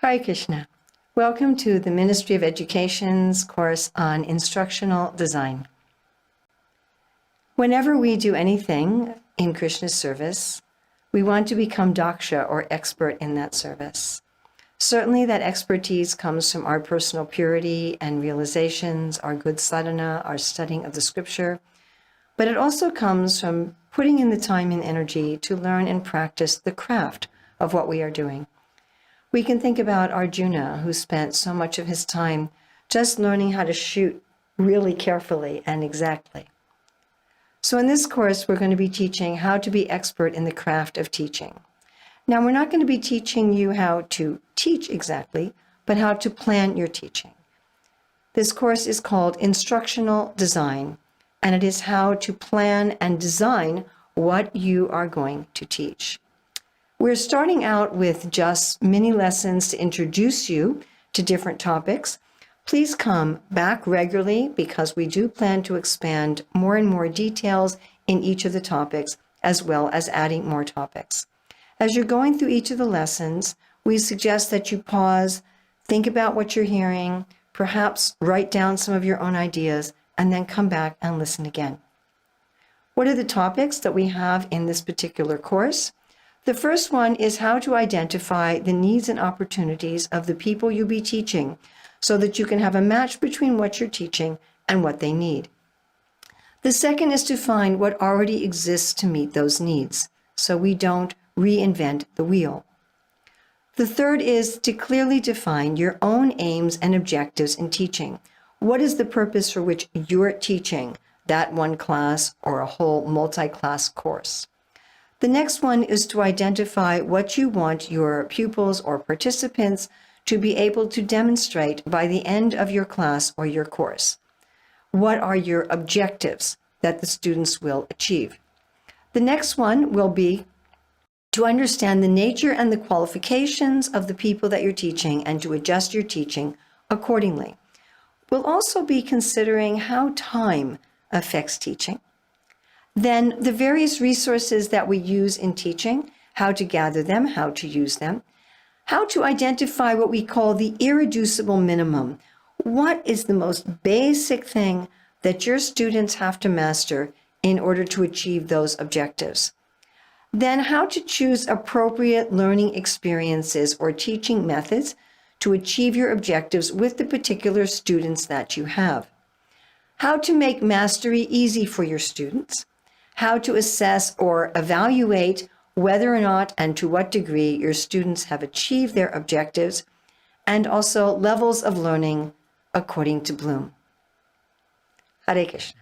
Hare Krishna. Welcome to the Ministry of Education's course on Instructional Design. Whenever we do anything in Krishna's service, we want to become daksha or expert in that service. Certainly that expertise comes from our personal purity and realizations, our good sadhana, our studying of the scripture, but it also comes from putting in the time and energy to learn and practice the craft of what we are doing. We can think about Arjuna, who spent so much of his time just learning how to shoot really carefully and exactly. So in this course, we're going to be teaching how to be expert in the craft of teaching. Now, we're not going to be teaching you how to teach exactly, but how to plan your teaching. This course is called Instructional Design, and it is how to plan and design what you are going to teach. We're starting out with just mini lessons to introduce you to different topics. Please come back regularly because we do plan to expand more and more details in each of the topics, as well as adding more topics. As you're going through each of the lessons, we suggest that you pause, think about what you're hearing, perhaps write down some of your own ideas, and then come back and listen again. What are the topics that we have in this particular course? The first one is how to identify the needs and opportunities of the people you'll be teaching so that you can have a match between what you're teaching and what they need. The second is to find what already exists to meet those needs so we don't reinvent the wheel. The third is to clearly define your own aims and objectives in teaching. What is the purpose for which you're teaching that one class or a whole multi-class course? The next one is to identify what you want your pupils or participants to be able to demonstrate by the end of your class or your course. What are your objectives that the students will achieve? The next one will be to understand the nature and the qualifications of the people that you're teaching and to adjust your teaching accordingly. We'll also be considering how time affects teaching. Then the various resources that we use in teaching, how to gather them, how to use them, how to identify what we call the irreducible minimum. What is the most basic thing that your students have to master in order to achieve those objectives? Then how to choose appropriate learning experiences or teaching methods to achieve your objectives with the particular students that you have. How to make mastery easy for your students. How to assess or evaluate whether or not and to what degree your students have achieved their objectives, and also levels of learning according to Bloom. Hare Krishna.